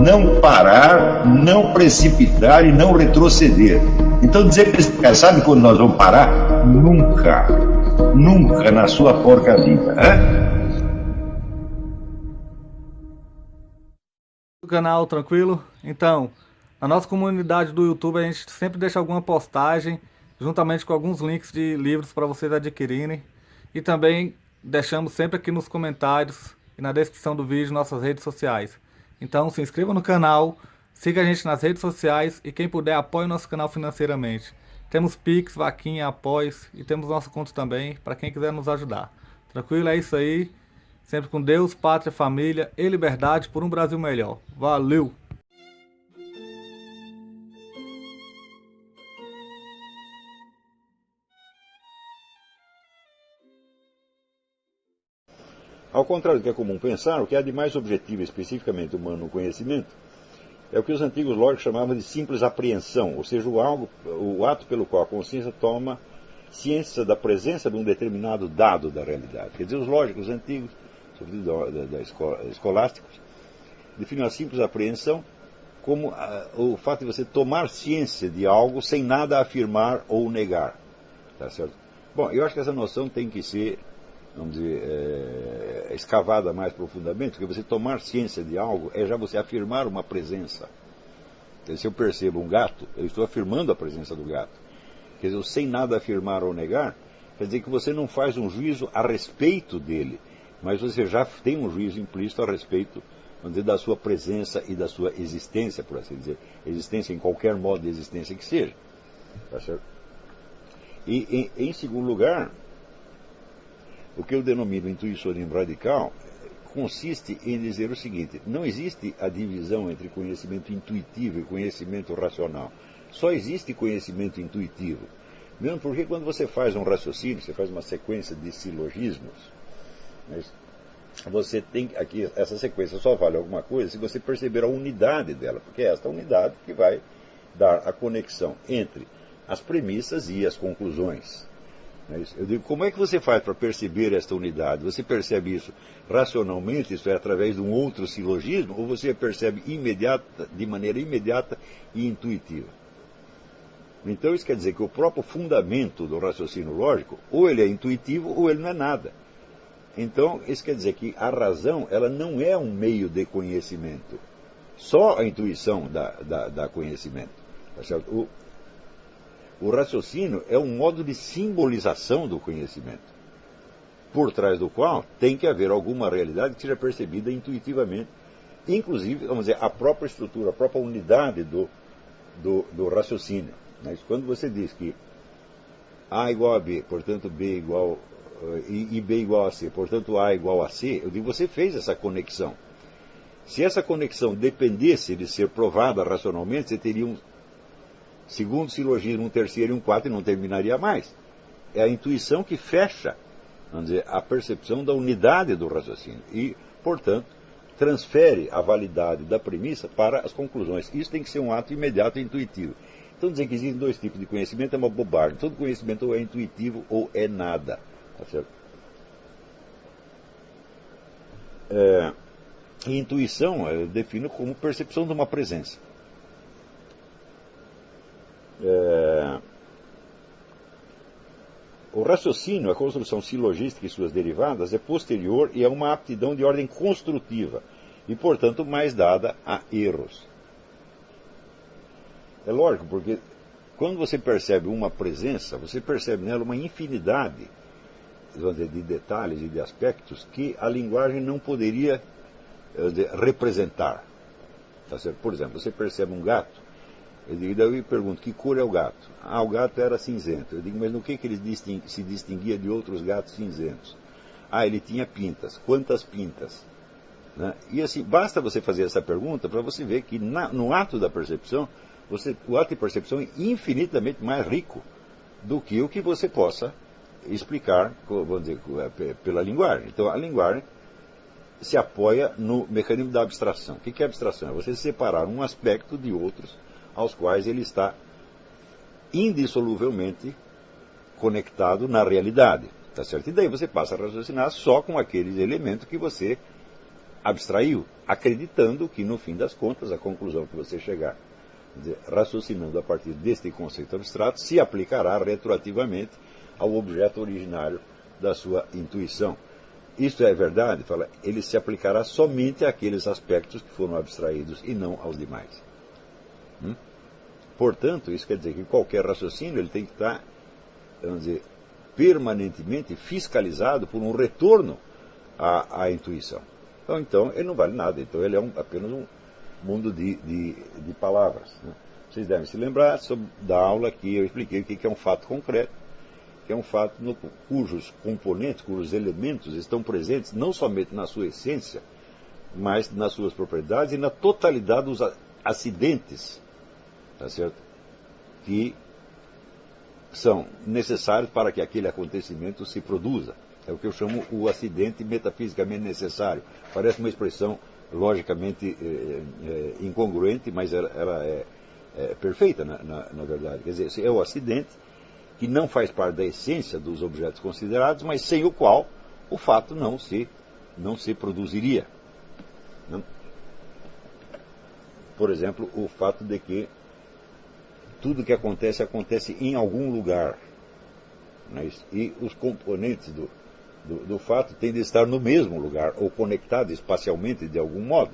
não parar, não precipitar e não retroceder. Então dizer para esse cara, sabe quando nós vamos parar? Nunca. Nunca na sua porca vida. O canal tranquilo? Então, na nossa comunidade do YouTube a gente sempre deixa alguma postagem juntamente com alguns links de livros para vocês adquirirem. E também deixamos sempre aqui nos comentários e na descrição do vídeo nossas redes sociais. Então se inscreva no canal, siga a gente nas redes sociais e quem puder apoie o nosso canal financeiramente. Temos Pix, Vaquinha, Apoies e temos nosso conto também para quem quiser nos ajudar. Tranquilo? É isso aí. Sempre com Deus, pátria, família e liberdade por um Brasil melhor. Valeu! Ao contrário do que é comum pensar, o que há de mais objetivo especificamente humano no conhecimento é o que os antigos lógicos chamavam de simples apreensão, ou seja, o ato pelo qual a consciência toma ciência da presença de um determinado dado da realidade. Quer dizer, os lógicos antigos, sobretudo escolásticos, definiam a simples apreensão como o fato de você tomar ciência de algo sem nada afirmar ou negar. Tá certo? Bom, eu acho que essa noção tem que ser, vamos dizer, escavada mais profundamente, porque você tomar ciência de algo é já você afirmar uma presença. Quer dizer, se eu percebo um gato, eu estou afirmando a presença do gato. Quer dizer, sem nada afirmar ou negar, quer dizer que você não faz um juízo a respeito dele, mas você já tem um juízo implícito a respeito, vamos dizer, da sua presença e da sua existência, por assim dizer. Existência em qualquer modo de existência que seja. Tá certo? E, em segundo lugar, o que eu denomino intuicionismo radical consiste em dizer o seguinte: não existe a divisão entre conhecimento intuitivo e conhecimento racional. Só existe conhecimento intuitivo. Mesmo porque quando você faz um raciocínio, você faz uma sequência de silogismos, você tem aqui, essa sequência só vale alguma coisa se você perceber a unidade dela, porque é esta unidade que vai dar a conexão entre as premissas e as conclusões. Eu digo, como é que você faz para perceber esta unidade? Você percebe isso racionalmente, isso é através de um outro silogismo, ou você percebe de maneira imediata e intuitiva? Então isso quer dizer que o próprio fundamento do raciocínio lógico, ou ele é intuitivo ou ele não é nada. Então isso quer dizer que a razão, ela não é um meio de conhecimento. Só a intuição dá conhecimento. Tá certo? O raciocínio é um modo de simbolização do conhecimento, por trás do qual tem que haver alguma realidade que seja percebida intuitivamente, inclusive, vamos dizer, a própria estrutura, a própria unidade do raciocínio. Mas quando você diz que A igual a B, portanto B igual e B igual a C, portanto A igual a C, eu digo, você fez essa conexão. Se essa conexão dependesse de ser provada racionalmente, você teria um segundo silogismo, um terceiro e um quarto, e não terminaria mais. É a intuição que fecha, vamos dizer, a percepção da unidade do raciocínio e, portanto, transfere a validade da premissa para as conclusões. Isso tem que ser um ato imediato e intuitivo. Então dizer que existem dois tipos de conhecimento é uma bobagem. Todo conhecimento ou é intuitivo ou é nada. Tá certo? E intuição eu defino como percepção de uma presença. O raciocínio, a construção silogística e suas derivadas é posterior e é uma aptidão de ordem construtiva e, portanto, mais dada a erros. É lógico, porque quando você percebe uma presença, você percebe nela uma infinidade, vamos dizer, de detalhes e de aspectos que a linguagem não poderia representar. Tá certo? Por exemplo, você percebe um gato, eu me pergunto, que cor é o gato? Ah, o gato era cinzento. Eu digo, mas no que ele se distinguia de outros gatos cinzentos? Ah, ele tinha pintas. Quantas pintas? Né? E assim, basta você fazer essa pergunta para você ver que no ato da percepção, o ato de percepção é infinitamente mais rico do que o que você possa explicar, vamos dizer, pela linguagem. Então, a linguagem se apoia no mecanismo da abstração. O que é abstração? É você separar um aspecto de outros aos quais ele está indissoluvelmente conectado na realidade. Tá certo? E daí você passa a raciocinar só com aqueles elementos que você abstraiu, acreditando que, no fim das contas, a conclusão que você chegar, quer dizer, raciocinando a partir deste conceito abstrato, se aplicará retroativamente ao objeto originário da sua intuição. Isto é verdade? Fala, ele se aplicará somente àqueles aspectos que foram abstraídos e não aos demais. Portanto, isso quer dizer que qualquer raciocínio ele tem que estar, vamos dizer, permanentemente fiscalizado por um retorno à intuição. Então, ele não vale nada. Então, ele é apenas um mundo de palavras. Né? Vocês devem se lembrar da aula que eu expliquei o que é um fato concreto, que é um fato cujos componentes, cujos elementos estão presentes não somente na sua essência, mas nas suas propriedades e na totalidade dos acidentes, tá certo? Que são necessários para que aquele acontecimento se produza. É o que eu chamo o acidente metafisicamente necessário. Parece uma expressão logicamente incongruente, mas ela é perfeita na verdade. Quer dizer, é o acidente que não faz parte da essência dos objetos considerados, mas sem o qual o fato não se produziria. Não? Por exemplo, o fato de que tudo que acontece em algum lugar. Não é isso? E os componentes do fato têm de estar no mesmo lugar, ou conectados espacialmente de algum modo.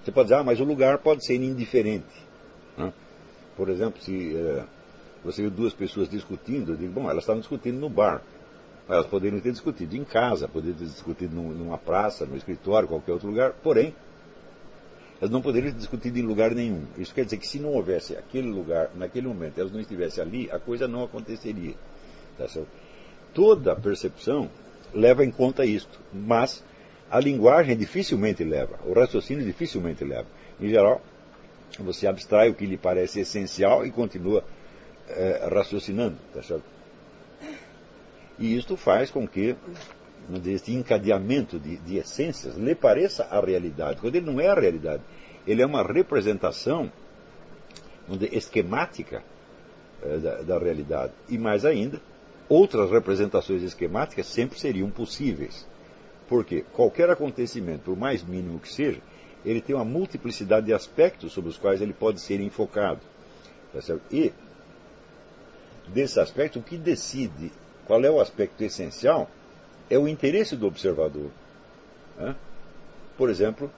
Você pode dizer, mas o lugar pode ser indiferente. Não? Por exemplo, se você viu duas pessoas discutindo, eu digo, bom, elas estavam discutindo no bar. Elas poderiam ter discutido em casa, poderiam ter discutido numa praça, no escritório, qualquer outro lugar, porém, elas não poderiam ter discutido em lugar nenhum. Isso quer dizer que se não houvesse aquele lugar, naquele momento, elas não estivessem ali, a coisa não aconteceria. Tá certo? Toda a percepção leva em conta isto, mas a linguagem dificilmente leva, o raciocínio dificilmente leva. Em geral, você abstrai o que lhe parece essencial e continua raciocinando. Tá certo? E isto faz com que este encadeamento de essências lhe pareça a realidade, quando ele não é a realidade. Ele é uma representação esquemática da realidade. E mais ainda, outras representações esquemáticas sempre seriam possíveis. Porque qualquer acontecimento, por mais mínimo que seja, ele tem uma multiplicidade de aspectos sobre os quais ele pode ser enfocado. Tá certo? E, desse aspecto, o que decide qual é o aspecto essencial é o interesse do observador. Né? Por exemplo,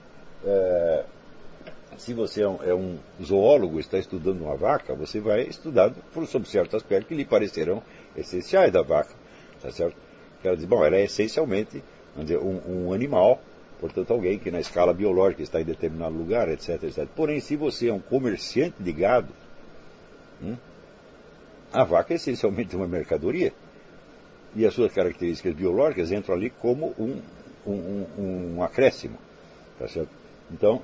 se você é um zoólogo e está estudando uma vaca, você vai estudar sobre certos aspectos que lhe parecerão essenciais da vaca. Tá certo? Quer dizer, bom, ela é essencialmente, vamos dizer, um animal, portanto alguém que na escala biológica está em determinado lugar, etc, etc. Porém, se você é um comerciante de gado, a vaca é essencialmente uma mercadoria. E as suas características biológicas entram ali como um acréscimo. Tá certo? Então,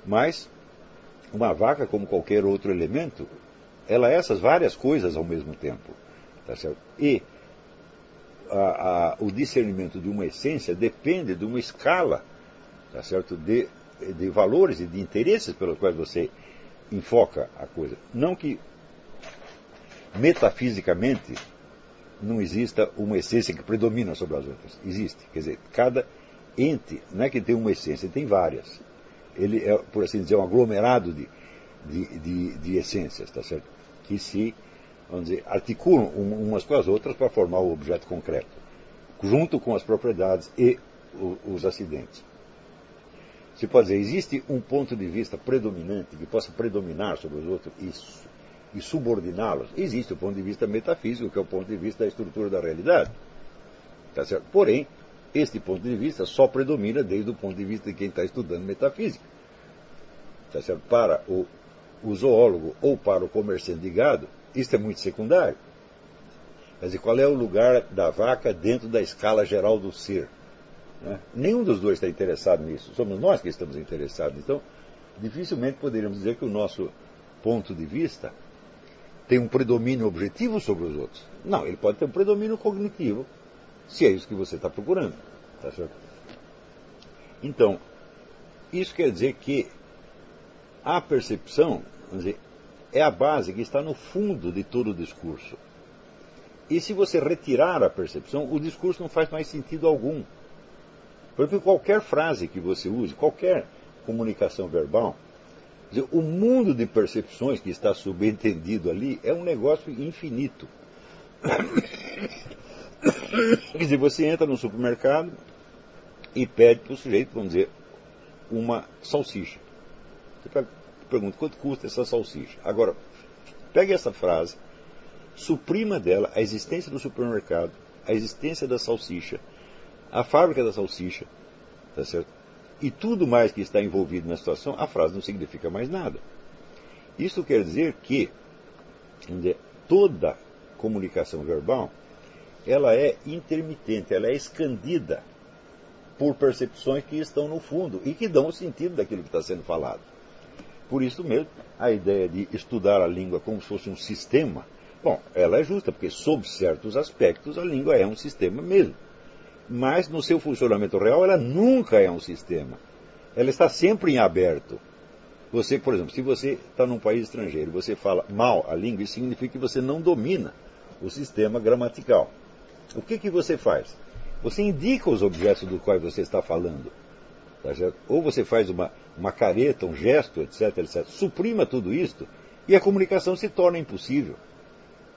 mas uma vaca, como qualquer outro elemento, ela é essas várias coisas ao mesmo tempo. Tá certo? E o discernimento de uma essência depende de uma escala, tá certo? De valores e de interesses pelos quais você enfoca a coisa. Não que metafisicamente não exista uma essência que predomina sobre as outras. Existe. Quer dizer, cada ente não é que tem uma essência, tem várias. Ele é, por assim dizer, um aglomerado de essências, tá certo? Que se, vamos dizer, articulam umas com as outras para formar o objeto concreto, junto com as propriedades e os acidentes. Se pode dizer, existe um ponto de vista predominante que possa predominar sobre os outros e subordiná-los? Existe o ponto de vista metafísico, que é o ponto de vista da estrutura da realidade. Tá certo? Porém, este ponto de vista só predomina desde o ponto de vista de quem está estudando metafísica. Tá certo? Para o zoólogo ou para o comerciante de gado, isso é muito secundário. Quer dizer, qual é o lugar da vaca dentro da escala geral do ser? Né? Nenhum dos dois está interessado nisso. Somos nós que estamos interessados. Então, dificilmente poderíamos dizer que o nosso ponto de vista tem um predomínio objetivo sobre os outros. Não, ele pode ter um predomínio cognitivo, se é isso que você está procurando. Tá certo? Então, isso quer dizer que a percepção, vamos dizer, é a base que está no fundo de todo o discurso. E se você retirar a percepção, o discurso não faz mais sentido algum. Por exemplo, qualquer frase que você use, qualquer comunicação verbal, quer dizer, o mundo de percepções que está subentendido ali é um negócio infinito. Quer dizer, você entra no supermercado e pede para o sujeito, vamos dizer, uma salsicha. Você pergunta, quanto custa essa salsicha? Agora, pegue essa frase, suprima dela a existência do supermercado, a existência da salsicha, a fábrica da salsicha, tá certo? E tudo mais que está envolvido na situação, a frase não significa mais nada. Isso quer dizer que, vamos dizer, toda comunicação verbal, ela é intermitente, ela é escandida por percepções que estão no fundo e que dão o sentido daquilo que está sendo falado. Por isso mesmo, a ideia de estudar a língua como se fosse um sistema, bom, ela é justa, porque sob certos aspectos a língua é um sistema mesmo. Mas no seu funcionamento real ela nunca é um sistema. Ela está sempre em aberto. Você, por exemplo, se você está num país estrangeiro e você fala mal a língua, isso significa que você não domina o sistema gramatical. O que você faz? Você indica os objetos dos quais você está falando. Tá certo? Ou você faz uma careta, um gesto, etc, etc. Suprima tudo isto e a comunicação se torna impossível.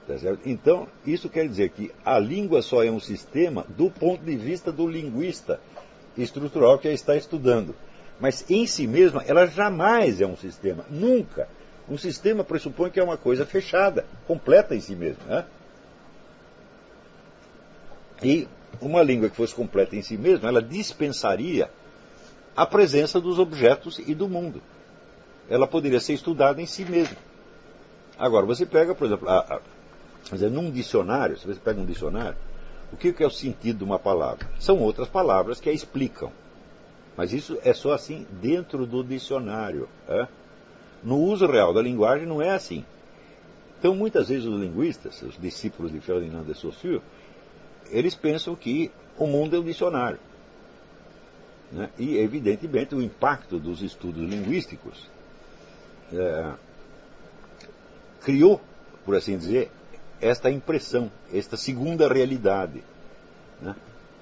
Tá certo? Então, isso quer dizer que a língua só é um sistema do ponto de vista do linguista estrutural que a está estudando. Mas em si mesma, ela jamais é um sistema. Nunca. Um sistema pressupõe que é uma coisa fechada, completa em si mesma. Né? E uma língua que fosse completa em si mesma, ela dispensaria a presença dos objetos e do mundo. Ela poderia ser estudada em si mesma. Agora, você pega, por exemplo, num dicionário, se você pega um dicionário, o que é o sentido de uma palavra? São outras palavras que a explicam. Mas isso é só assim dentro do dicionário. No uso real da linguagem não é assim. Então, muitas vezes os linguistas, os discípulos de Ferdinand de Saussure, eles pensam que o mundo é um dicionário. Né? E, evidentemente, o impacto dos estudos linguísticos criou, por assim dizer, esta impressão, esta segunda realidade. Né?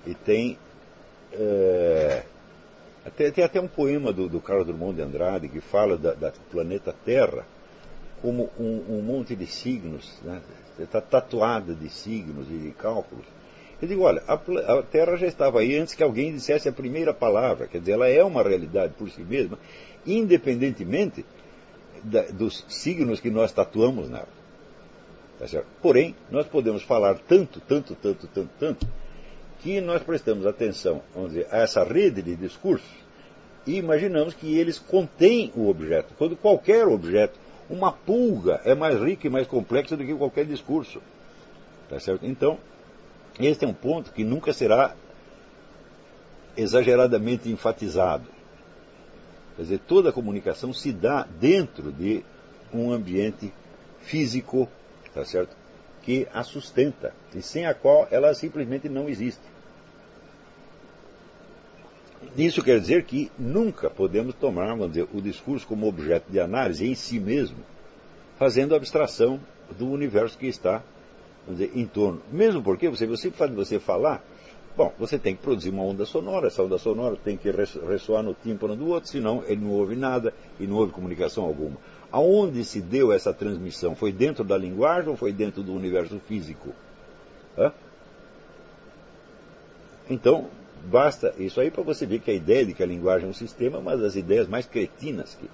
E tem até um poema do Carlos Drummond de Andrade que fala da planeta Terra como um monte de signos, né? Está tatuada de signos e de cálculos. Eu digo, olha, a Terra já estava aí antes que alguém dissesse a primeira palavra, quer dizer, ela é uma realidade por si mesma, independentemente dos signos que nós tatuamos nela. Tá certo? Porém, nós podemos falar tanto, que nós prestamos atenção, vamos dizer, a essa rede de discursos e imaginamos que eles contêm o objeto, quando qualquer objeto, uma pulga, é mais rica e mais complexa do que qualquer discurso. Tá certo? Então, este é um ponto que nunca será exageradamente enfatizado. Quer dizer, toda a comunicação se dá dentro de um ambiente físico, tá certo? Que a sustenta, e sem a qual ela simplesmente não existe. Isso quer dizer que nunca podemos tomar, vamos dizer, o discurso como objeto de análise em si mesmo, fazendo abstração do universo que está, vamos dizer, em torno. Mesmo porque você falar, bom, você tem que produzir uma onda sonora, essa onda sonora tem que ressoar no tímpano do outro, senão ele não ouve nada e não houve comunicação alguma. Aonde se deu essa transmissão? Foi dentro da linguagem ou foi dentro do universo físico? Então, basta isso aí para você ver que a ideia de que a linguagem é um sistema é uma das ideias mais cretinas que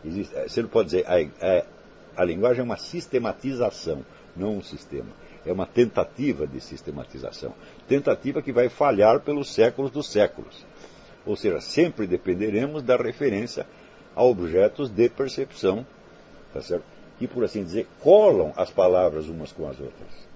existe. Você não pode dizer, a linguagem é uma sistematização, não um sistema. É uma tentativa de sistematização. Tentativa que vai falhar pelos séculos dos séculos. Ou seja, sempre dependeremos da referência a objetos de percepção, tá certo? Que, por assim dizer, colam as palavras umas com as outras.